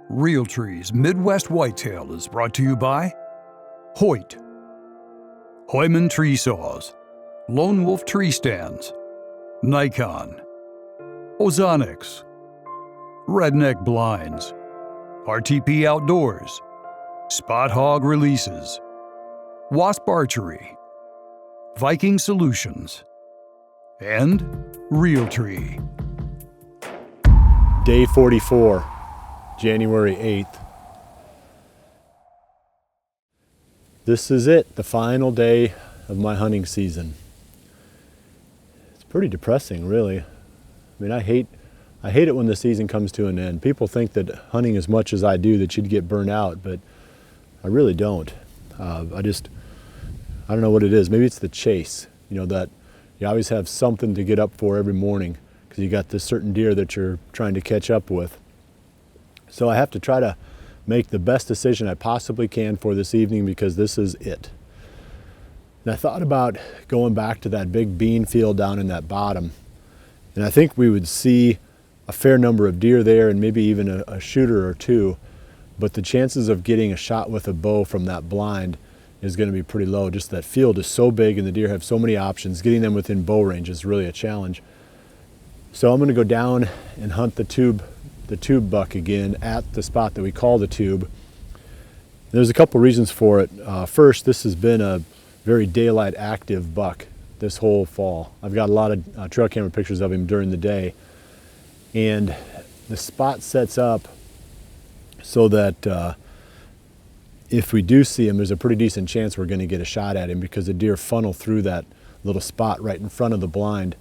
Realtree's Midwest Whitetail is brought to you by Hoyt, Hoyman Tree Saws, Lone Wolf Tree Stands, Nikon, Ozonics, Redneck Blinds, RTP Outdoors, Spot Hog Releases, Wasp Archery, Viking Solutions, and Realtree. Day 44, January 8th. This is it, the final day of my hunting season. It's pretty depressing, really. I mean, I hate it when the season comes to an end. People think that hunting as much as I do that you'd get burnt out, but I really don't. I don't know what it is. Maybe it's the chase, that you always have something to get up for every morning because you got this certain deer that you're trying to catch up with. So I have to try to make the best decision I possibly can for this evening because this is it. And I thought about going back to that big bean field down in that bottom, and I think we would see a fair number of deer there and maybe even a shooter or two, but the chances of getting a shot with a bow from that blind is going to be pretty low. Just that field is so big and the deer have so many options. Getting them within bow range is really a challenge. So I'm going to go down and hunt the tube buck again at the spot that we call the tube. There's a couple reasons for it. First, this has been a very daylight active buck this whole fall. I've got a lot of trail camera pictures of him during the day, and the spot sets up so that if we do see him, there's a pretty decent chance we're going to get a shot at him because the deer funnel through that little spot right in front of the blind,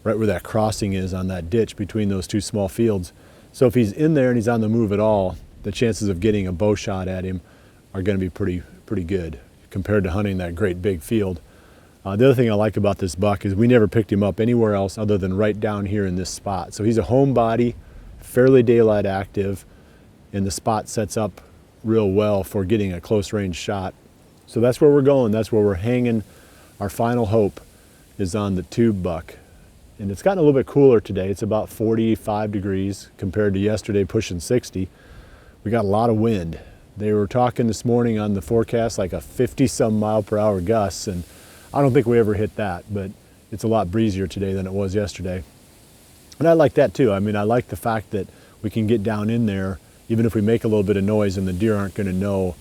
right where that crossing is on that ditch between those two small fields. So if he's in there and he's on the move at all, the chances of getting a bow shot at him are going to be pretty good compared to hunting that great big field. The other thing I like about this buck is we never picked him up anywhere else other than right down here in this spot. So he's a homebody, fairly daylight active, and the spot sets up real well for getting a close range shot. So that's where we're going. That's where we're hanging. Our final hope is on the tube buck. And it's gotten a little bit cooler today. It's about 45 degrees compared to yesterday pushing 60. We got a lot of wind. They were talking this morning on the forecast like a 50-some mile per hour gusts, and I don't think we ever hit that, but it's a lot breezier today than it was yesterday. And I like that too. I mean, I like the fact that we can get down in there, even if we make a little bit of noise and the deer aren't going to know,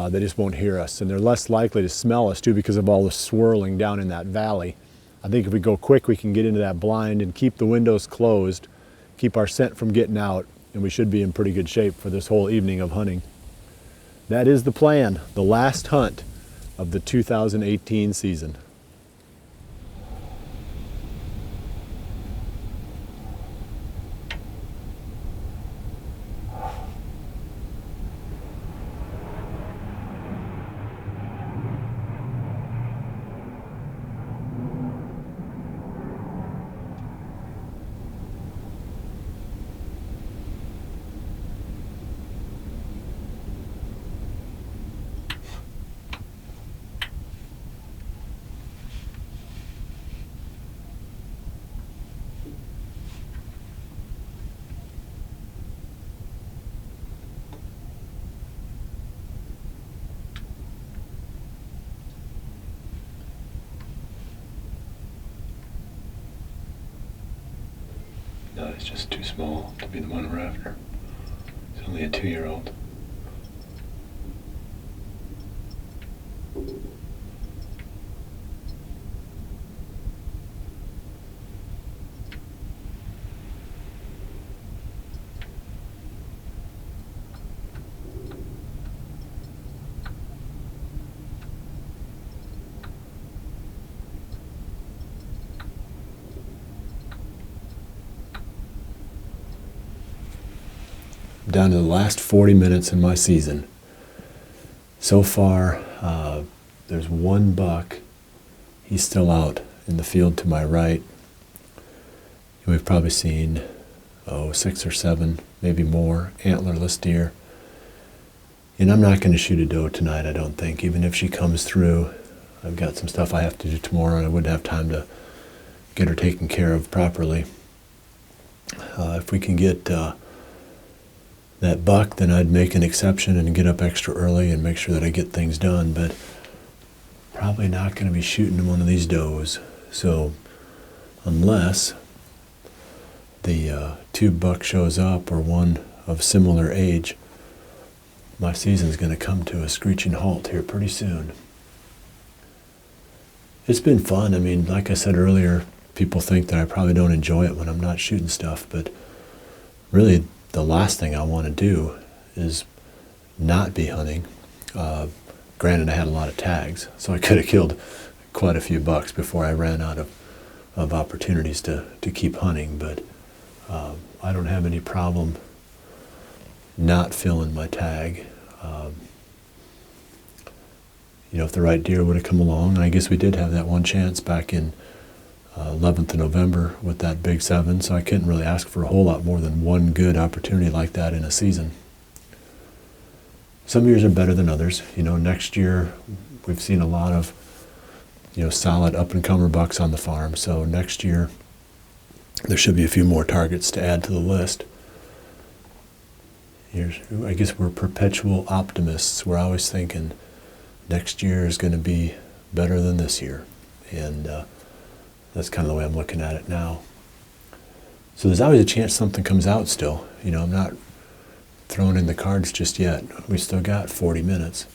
they just won't hear us. And they're less likely to smell us too because of all the swirling down in that valley. I think if we go quick, we can get into that blind and keep the windows closed, keep our scent from getting out, and we should be in pretty good shape for this whole evening of hunting. That is the plan, the last hunt of the 2018 season. No, it's just too small to be the one we're after. It's only a 2-year-old. Down to the last 40 minutes in my season. So far, there's one buck. He's still out in the field to my right. We've probably seen, 6 or 7, maybe more, antlerless deer. And I'm not going to shoot a doe tonight, I don't think, even if she comes through. I've got some stuff I have to do tomorrow, and I wouldn't have time to get her taken care of properly. If we can get that buck, then I'd make an exception and get up extra early and make sure that I get things done. But probably not going to be shooting one of these does. So unless the tube buck shows up or one of similar age, my season's going to come to a screeching halt here pretty soon. It's been fun. I mean, like I said earlier, people think that I probably don't enjoy it when I'm not shooting stuff, but really the last thing I want to do is not be hunting. Granted, I had a lot of tags, so I could have killed quite a few bucks before I ran out of opportunities to keep hunting, but I don't have any problem not filling my tag. If the right deer would have come along, and I guess we did have that one chance back in 11th of November with that big 7, so I couldn't really ask for a whole lot more than one good opportunity like that in a season. Some years are better than others. Next year we've seen a lot of solid up-and-comer bucks on the farm, so next year there should be a few more targets to add to the list. I guess we're perpetual optimists. We're always thinking next year is going to be better than this year, and that's kind of the way I'm looking at it now. So there's always a chance something comes out still. I'm not throwing in the cards just yet. We still got 40 minutes,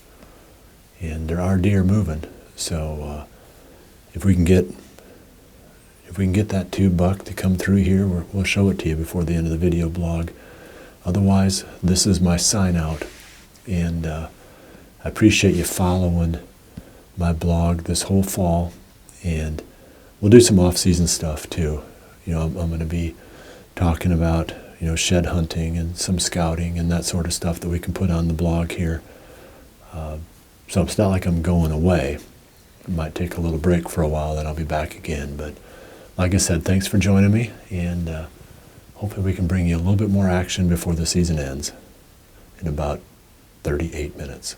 and there are deer moving. So if we can get that tube buck to come through here, we'll show it to you before the end of the video blog. Otherwise, this is my sign out, and I appreciate you following my blog this whole fall, and we'll do some off-season stuff too. I'm going to be talking about shed hunting and some scouting and that sort of stuff that we can put on the blog here. So it's not like I'm going away. I might take a little break for a while, then I'll be back again. But like I said, thanks for joining me, and hopefully we can bring you a little bit more action before the season ends in about 38 minutes.